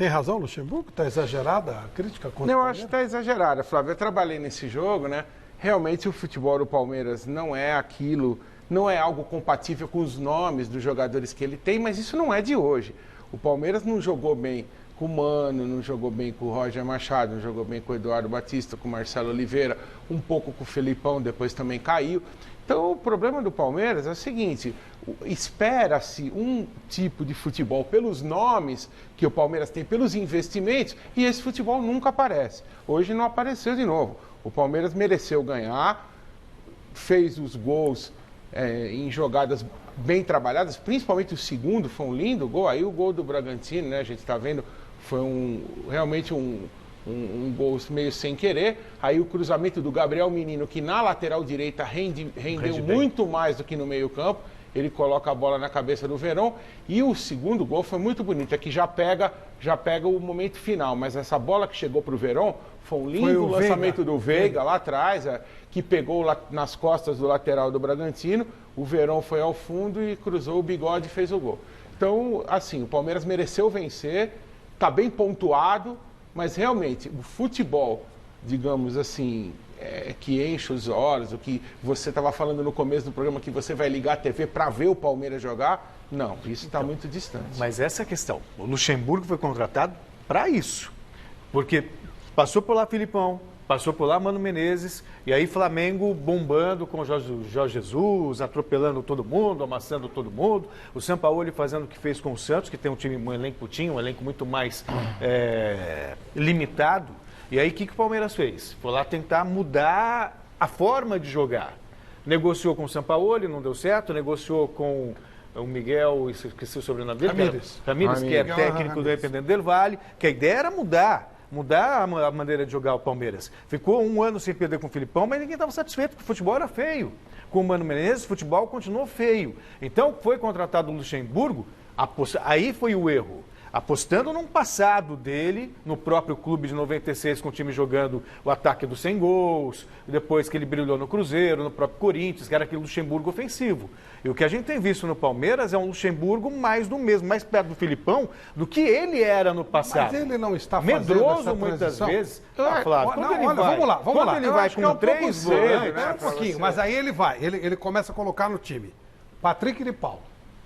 Tem razão, Luxemburgo? Está exagerada a crítica contra Não, o eu Palmeiras? acho que está exagerada, Flávio. Eu trabalhei nesse jogo, né? Realmente o futebol do Palmeiras não é aquilo, não é algo compatível com os nomes dos jogadores que ele tem, mas isso não é de hoje. O Palmeiras não jogou bem com o Mano, não jogou bem com o Roger Machado, não jogou bem com o Eduardo Batista, com o Marcelo Oliveira, um pouco com o Felipão, depois também caiu. Então o problema do Palmeiras é o seguinte, espera-se um tipo de futebol pelos nomes que o Palmeiras tem, pelos investimentos, e esse futebol nunca aparece. Hoje não apareceu de novo. O Palmeiras mereceu ganhar, fez os gols em jogadas bem trabalhadas, principalmente o segundo, foi um lindo gol. Aí o gol do Bragantino, né, a gente está vendo, foi realmente um gol meio sem querer. Aí o cruzamento do Gabriel Menino, que na lateral direita rendeu muito mais do que no meio campo. Ele coloca a bola na cabeça do Verón. E o segundo gol foi muito bonito, é que já pega o momento final. Mas essa bola que chegou para o Verón foi um lindo lançamento do Veiga lá atrás, que pegou nas costas do lateral do Bragantino. O Verón foi ao fundo e cruzou o bigode e fez o gol. Então, assim, o Palmeiras mereceu vencer, está bem pontuado, mas realmente o futebol, digamos assim, que enche os olhos, o que você estava falando no começo do programa, que você vai ligar a TV para ver o Palmeiras jogar, não, isso está muito distante. Mas essa é a questão. O Luxemburgo foi contratado para isso, porque passou por lá Filipão, passou por lá Mano Menezes, e aí Flamengo bombando com o Jorge Jesus, atropelando todo mundo, amassando todo mundo. O Sampaoli fazendo o que fez com o Santos, que tem um elenco muito mais limitado. E aí o que o Palmeiras fez? Foi lá tentar mudar a forma de jogar. Negociou com o Sampaoli, não deu certo, negociou com o Miguel, esqueci o sobrenome dele. Ramírez, que é técnico do Independente del Valle, que a ideia era mudar a maneira de jogar o Palmeiras. Ficou um ano sem perder com o Filipão, mas ninguém estava satisfeito, porque o futebol era feio. Com o Mano Menezes, o futebol continuou feio. Então, foi contratado o Luxemburgo, aí foi o erro. Apostando num passado dele, no próprio clube de 96, com o time jogando o ataque dos 100 gols, depois que ele brilhou no Cruzeiro, no próprio Corinthians, que era aquele Luxemburgo ofensivo. E o que a gente tem visto no Palmeiras é um Luxemburgo mais do mesmo, mais perto do Filipão, do que ele era no passado. Mas ele não está fazendo medroso essa muitas transição? vezes. Flávio, Vamos lá. Quando ele vai com 3 volantes... Um pouquinho, mas aí ele vai, ele começa a colocar no time Patrick de Paulo.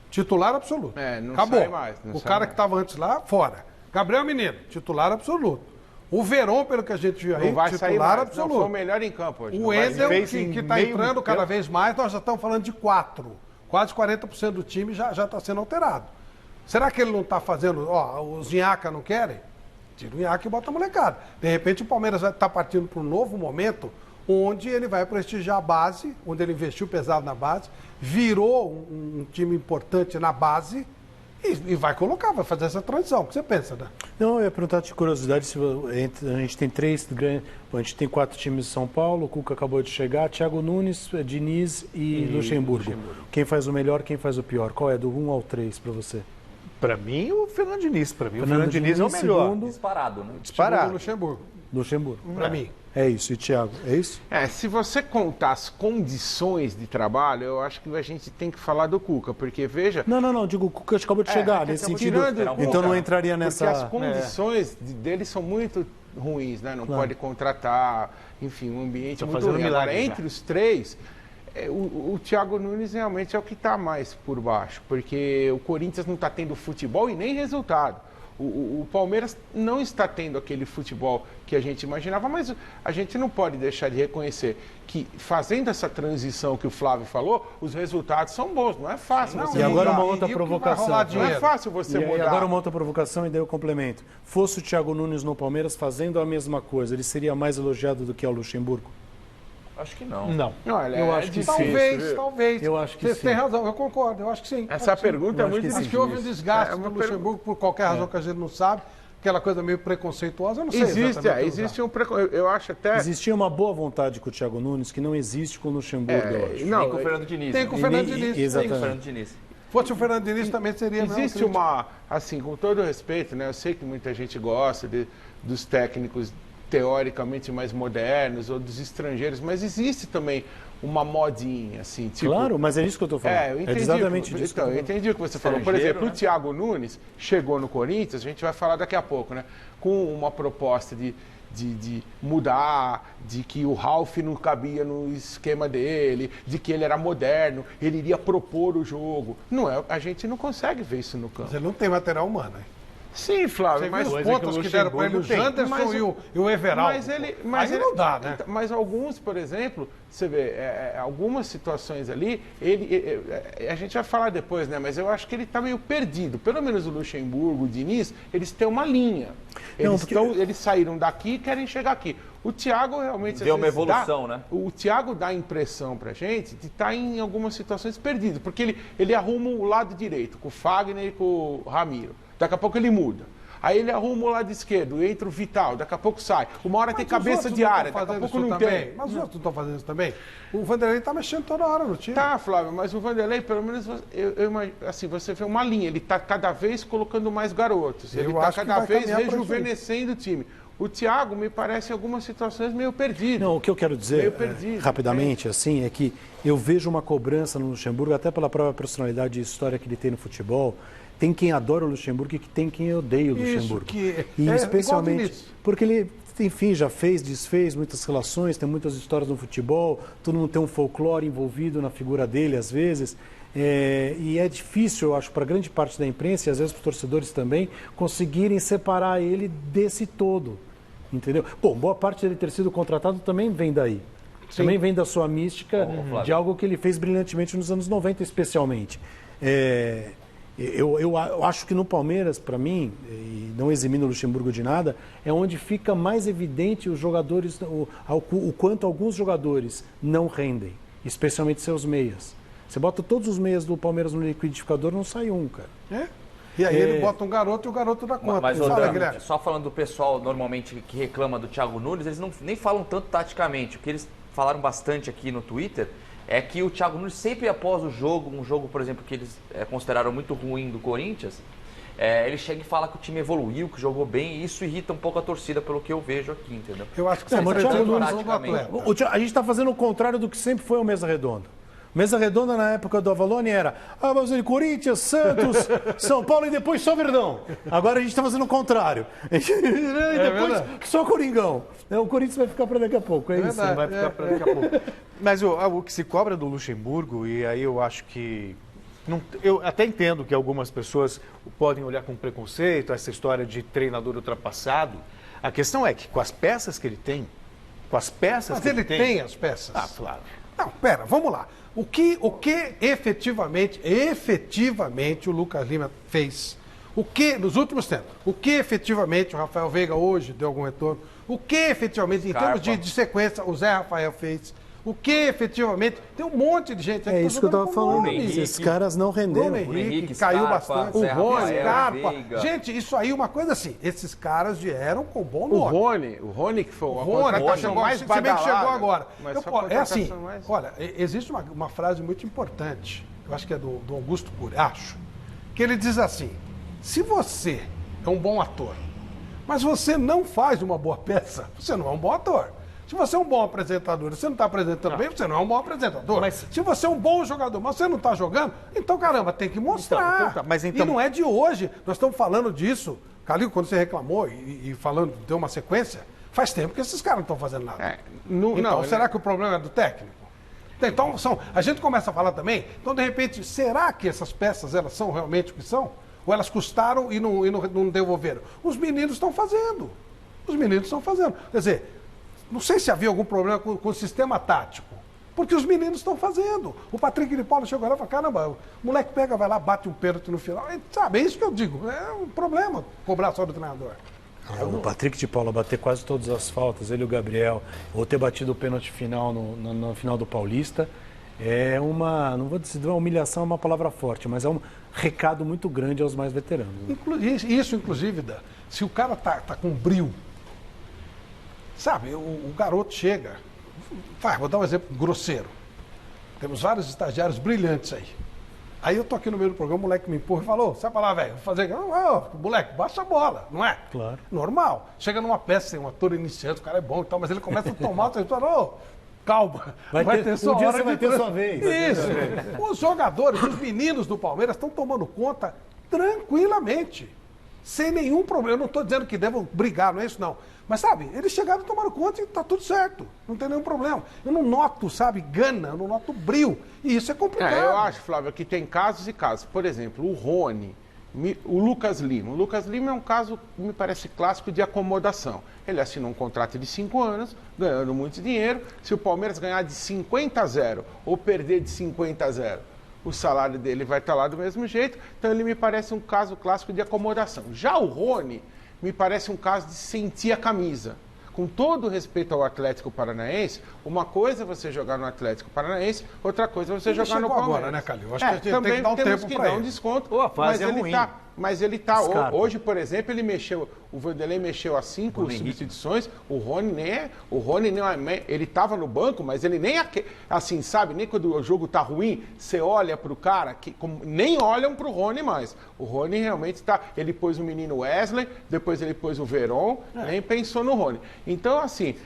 Titular absoluto. Não acabou. sai mais. O cara que estava antes lá, fora. Gabriel Menino, titular absoluto. O Verón, pelo que a gente viu aí, titular absoluto. Não, foi o melhor em campo hoje. O Wendel, que está entrando cada vez mais, nós já estamos falando de 4. Quase 40% do time já está sendo alterado. Será que ele não está fazendo... os Inhaca não querem? Tira o Inhaca e bota a molecada. De repente o Palmeiras vai estar partindo para um novo momento onde ele vai prestigiar a base, onde ele investiu pesado na base, virou um time importante na base e vai colocar, vai fazer essa transição. O que você pensa, né? Não, eu ia perguntar de curiosidade, se a gente tem 3 grandes, a gente tem 4 times de São Paulo, o Cuca acabou de chegar, Thiago Nunes, Diniz e Luxemburgo. Quem faz o melhor, quem faz o pior? Qual é, do 1 ao 3 para você? Para mim, o Fernando Diniz. Para mim, o Fernando Diniz é o melhor. Segundo, disparado, né? Disparado. Luxemburgo. Para mim. É isso. E Thiago, é isso? Se você contar as condições de trabalho, eu acho que a gente tem que falar do Cuca, porque veja... Não, digo, o Cuca acabou de chegar, nesse sentido, então não entraria nessa... Porque as condições dele são muito ruins, né? Não pode contratar, enfim, um ambiente muito ruim. Agora, entre os 3... O Thiago Nunes realmente é o que está mais por baixo, porque o Corinthians não está tendo futebol e nem resultado. O Palmeiras não está tendo aquele futebol que a gente imaginava, mas a gente não pode deixar de reconhecer que, fazendo essa transição que o Flávio falou, os resultados são bons. Não é fácil você mudar. E agora uma outra provocação. Não é fácil você mudar. E agora uma outra provocação e daí eu complemento. Fosse o Thiago Nunes no Palmeiras fazendo a mesma coisa, ele seria mais elogiado do que o Luxemburgo? Acho que não. Não. Eu acho que talvez. Eu acho que Você tem razão, eu concordo, eu acho que sim. Essa pergunta é muito difícil. Acho que houve um desgaste do Luxemburgo por qualquer razão que a gente não sabe, aquela coisa meio preconceituosa, eu não sei existe um preconceito, eu acho até... Existia uma boa vontade com o Thiago Nunes que não existe com o Luxemburgo, eu acho. Nem com o Fernando Diniz. Tem com o Fernando Diniz. Exatamente. Tem com o Fernando Diniz. Fosse o Fernando Diniz também seria... Existe uma, assim, com todo respeito, né? Eu sei que muita gente gosta dos técnicos teoricamente mais modernos ou dos estrangeiros, mas existe também uma modinha, assim, tipo... Claro, mas é isso que eu estou falando. eu entendi. Exatamente disso. Então, eu entendi o que você falou. Por exemplo, o Thiago Nunes chegou no Corinthians, a gente vai falar daqui a pouco, né? Com uma proposta de mudar, de que o Ralf não cabia no esquema dele, de que ele era moderno, ele iria propor o jogo. Não é, a gente não consegue ver isso no campo. Mas ele não tem material humano, hein? Sim, Flávio, Você mas viu os pontos que deram para ele, o Janderson e o Everaldo. Mas aí não dá, né? Mas alguns, por exemplo, você vê, algumas situações ali, a gente vai falar depois, né? Mas eu acho que ele está meio perdido. Pelo menos o Luxemburgo, o Diniz, eles têm uma linha. Eles saíram daqui e querem chegar aqui. O Thiago realmente... Deu uma evolução, né? O Thiago dá a impressão pra gente de estar em algumas situações perdido, porque ele arruma o lado direito, com o Fagner e com o Ramiro. Daqui a pouco ele muda. Aí ele arruma o lado esquerdo, entra o Vital, daqui a pouco sai. Uma hora tem cabeça de área, daqui a pouco não tem. Mas os outros não estão fazendo isso também? O Vanderlei está mexendo toda hora no time. Tá, Flávio, mas o Vanderlei, pelo menos, assim, você vê uma linha, ele está cada vez colocando mais garotos. Ele está cada vez rejuvenescendo o time. O Thiago me parece em algumas situações meio perdido. Não, o que eu quero dizer, rapidamente, assim, é que eu vejo uma cobrança no Luxemburgo, até pela própria personalidade e história que ele tem no futebol. Tem quem adora o Luxemburgo e tem quem odeia o Luxemburgo. E especialmente porque ele, enfim, já desfez muitas relações, tem muitas histórias no futebol, todo mundo tem um folclore envolvido na figura dele, às vezes. E é difícil, eu acho, para grande parte da imprensa e às vezes para os torcedores também, conseguirem separar ele desse todo. Entendeu? Bom, boa parte dele ter sido contratado também vem daí. Sim. Também vem da sua mística, de algo que ele fez brilhantemente nos anos 90, especialmente. Eu acho que no Palmeiras, para mim, e não eximindo o Luxemburgo de nada, é onde fica mais evidente os jogadores, o quanto alguns jogadores não rendem, especialmente seus meias. Você bota todos os meias do Palmeiras no liquidificador, não sai um, cara. E aí ele bota um garoto e o garoto dá conta. Mas, Guilherme, só falando do pessoal normalmente que reclama do Thiago Nunes, eles nem falam tanto taticamente. O que eles falaram bastante aqui no Twitter é que o Thiago Nunes sempre após o jogo, um jogo, por exemplo, que eles consideraram muito ruim do Corinthians, ele chega e fala que o time evoluiu, que jogou bem, e isso irrita um pouco a torcida, pelo que eu vejo aqui, entendeu? Eu acho que o Thiago Nunes, a gente está fazendo o contrário do que sempre foi o Mesa Redonda. Mesa Redonda, na época do Avalone, era mas ele Corinthians, Santos, São Paulo e depois só Verdão. Agora a gente está fazendo o contrário. E depois só Coringão. O Corinthians vai ficar para daqui a pouco, é isso? Vai ficar para daqui a pouco. Mas o que se cobra do Luxemburgo, e aí eu acho que... eu até entendo que algumas pessoas podem olhar com preconceito essa história de treinador ultrapassado. A questão é que com as peças que ele tem, Mas ele tem as peças. Ah, claro. Não, pera, vamos lá. O que efetivamente o Lucas Lima fez? Nos últimos tempos, o que efetivamente o Rafael Veiga hoje deu algum retorno? O que efetivamente, em termos de sequência, o Zé Rafael fez? O que efetivamente... Tem um monte de gente... É isso que eu estava falando. Esses caras não renderam. O Henrique caiu bastante. O Rony, Scarpa. Gente, isso aí é uma coisa assim. Esses caras vieram com bom nome. O Rony que foi a contratação mais badalada. Se bem que chegou agora. É assim, olha, existe uma frase muito importante, eu acho que é do Augusto Cury, acho, que ele diz assim: se você é um bom ator, mas você não faz uma boa peça, você não é um bom ator. Se você é um bom apresentador, você não está apresentando bem, você não é um bom apresentador. Mas se você é um bom jogador, mas você não está jogando, então, caramba, tem que mostrar. E não é de hoje. Nós estamos falando disso. Calil, quando você reclamou e falando, deu uma sequência, faz tempo que esses caras não estão fazendo nada. Será que o problema é do técnico? Então, a gente começa a falar também, então, de repente, será que essas peças, elas são realmente o que são? Ou elas custaram e não devolveram? Os meninos estão fazendo. Quer dizer... Não sei se havia algum problema com o sistema tático, porque os meninos estão fazendo. O Patrick de Paula chegou lá e falou: caramba, o moleque pega, vai lá, bate um pênalti no final. Sabe, é isso que eu digo. É um problema cobrar só do treinador. O Patrick de Paula bater quase todas as faltas, ele e o Gabriel, ou ter batido o pênalti final no final do Paulista, é uma, não vou dizer uma humilhação, é uma palavra forte, mas é um recado muito grande aos mais veteranos. Isso, inclusive, se o cara tá com brio, sabe, o garoto chega, vou dar um exemplo grosseiro. Temos vários estagiários brilhantes aí. Aí eu tô aqui no meio do programa, o moleque me empurra e falou: sai pra lá, velho, vou fazer. Moleque, baixa a bola, não é? Claro. Normal. Chega numa peça, tem um ator iniciante, o cara é bom e tal, mas ele começa a tomar, você fala: Calma. Vai ter sua um dia hora você vai de ter sua vez. Isso. Os jogadores, os meninos do Palmeiras estão tomando conta tranquilamente. Sem nenhum problema. Eu não estou dizendo que devam brigar, não é isso não. Mas, sabe, eles chegaram e tomaram conta e está tudo certo. Não tem nenhum problema. Eu não noto, sabe, gana, eu não noto brio. E isso é complicado. Eu acho, Flávio, que tem casos e casos. Por exemplo, o Rony, o Lucas Lima. O Lucas Lima é um caso, me parece, clássico de acomodação. Ele assinou um contrato de 5 anos, ganhando muito dinheiro. Se o Palmeiras ganhar de 50-0 ou perder de 50-0, o salário dele vai estar lá do mesmo jeito. Então ele me parece um caso clássico de acomodação. Já o Rony me parece um caso de sentir a camisa. Com todo respeito ao Atlético Paranaense, uma coisa é você jogar no Atlético Paranaense, outra coisa é você Ele jogar no chegou Palmeiras. agora, né, Calil? Acho que a gente também tem que dar um temos tempo que pra dar ele. um desconto. Pô, a fase é ruim. Mas ele tá. Scarpa. Hoje, por exemplo, ele mexeu. O Vanderlei mexeu as 5 substituições. O Rony nem é. O Rony nem é. Ele estava no banco, mas ele nem assim, sabe? Nem quando o jogo tá ruim, você olha pro cara, nem olham pro Rony mais. O Rony realmente tá. Ele pôs o menino Wesley, depois ele pôs o Veron, nem pensou no Rony. Então, assim,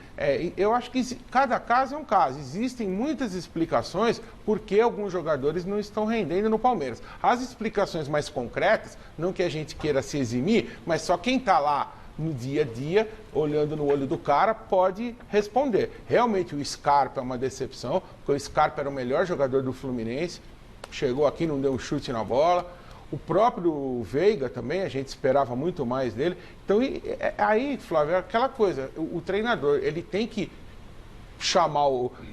eu acho que cada caso é um caso. Existem muitas explicações por que alguns jogadores não estão rendendo no Palmeiras. As explicações mais concretas, não que a gente queira se eximir, mas só quem está lá no dia a dia, olhando no olho do cara, pode responder. Realmente o Scarpa é uma decepção, porque o Scarpa era o melhor jogador do Fluminense, chegou aqui, não deu um chute na bola. O próprio Veiga também, a gente esperava muito mais dele. Então, aí, Flávio, é aquela coisa, o treinador, ele tem que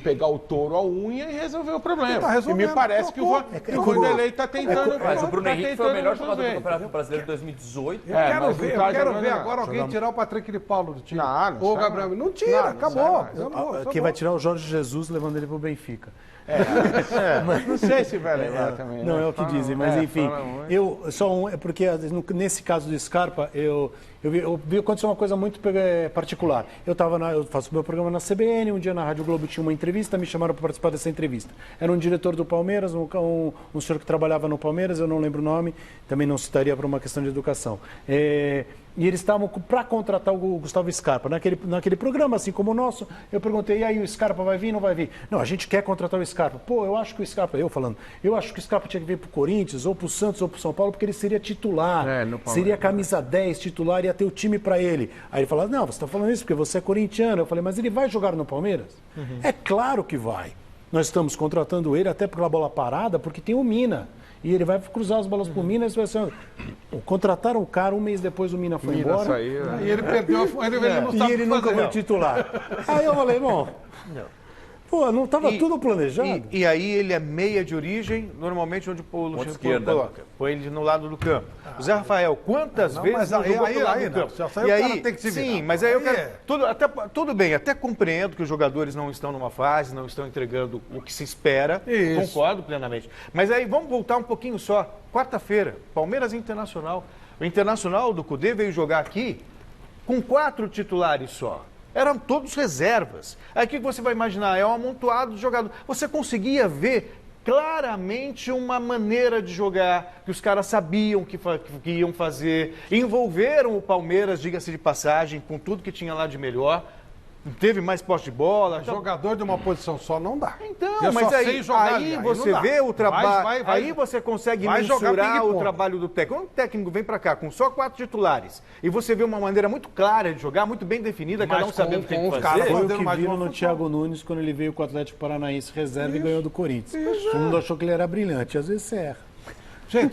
pegar o touro à unha e resolver o problema. Tá e me parece que o Vanderlei está tentando. Mas o Bruno Henrique foi o melhor jogador do resolver. Campeonato Brasileiro de 2018. Eu quero mas ver, não tá eu quero jogando ver nada. agora alguém tirar o Patrick de Paulo do time. Não Ou o sai Gabriel. mais. Não tira, Não acabou. sai mais. Acabou. Quem vai tirar o Jorge Jesus levando ele pro Benfica. Não sei se vai lembrar também. Não, né? é o que Fala- dizem, mas enfim. fala muito. É porque nesse caso do Scarpa, eu vi acontecer uma coisa muito eu eu faço meu programa na CBN, um dia na Rádio Globo tinha uma entrevista, me chamaram para participar dessa entrevista. Era um diretor do Palmeiras, um senhor que trabalhava no Palmeiras, eu não lembro o nome, também não citaria por uma questão de educação. E eles estavam para contratar o Gustavo Scarpa. Naquele programa, assim como o nosso, eu perguntei, e aí o Scarpa vai vir, não vai vir? Não, a gente quer contratar o Scarpa. Pô, eu acho que o Scarpa, eu acho que o Scarpa tinha que vir pro Corinthians, ou pro Santos, ou pro São Paulo, porque ele seria titular. No Palmeiras. Seria camisa 10 titular, ia ter o time para ele. Aí ele falou, não, você está falando isso porque você é corintiano. Eu falei, mas ele vai jogar no Palmeiras? É claro que vai. Nós estamos contratando ele até pela bola parada, porque tem o Mina. E ele vai cruzar as bolas pro Mina. Contrataram o cara, um mês depois o Mina foi embora. Saiu, né? E ele perdeu, ele não E sabe ele o que nunca fazer. foi titular. Aí eu falei, bom, pô, não estava tudo planejado? E aí ele é meia de origem, normalmente onde o Luciano esquerda. coloca. Põe ele no lado do campo. O Zé Rafael, quantas Não, vezes mas não aí- jogou aí- pro lado aí do não. campo? Já saiu, E o aí, cara tem que se virar. sim, mas aí eu Aí quero... Tudo bem, até compreendo que os jogadores não estão numa fase, não estão entregando o que se espera. Isso. Concordo plenamente. Mas aí vamos voltar um pouquinho só. Quarta-feira, Palmeiras e Internacional. O Internacional do Cudê veio jogar aqui com 4 titulares só. Eram todos reservas. Aí o que você vai imaginar? É um amontoado de jogadores. Você conseguia ver claramente uma maneira de jogar, que os caras sabiam que iam fazer. Envolveram o Palmeiras, diga-se de passagem, com tudo que tinha lá de melhor. Teve mais posse de bola. Jogador de uma posição só não dá. Então, Eu mas só aí, sei jogar ali, aí aí você não dá. vê o trabalho, Vai, aí você consegue vai jogar mensurar o ping-pong. trabalho do técnico. Quando o técnico vem pra cá com só 4 titulares e você vê uma maneira muito clara de jogar, muito bem definida, cada um Mas sabendo o com que tem que os fazer. caras Foi o fazendo que mais viram uma no função. Thiago Nunes quando ele veio com o Atlético Paranaense reserva e ganhou do Corinthians. Todo mundo achou que ele era brilhante. Às vezes você erra. Gente,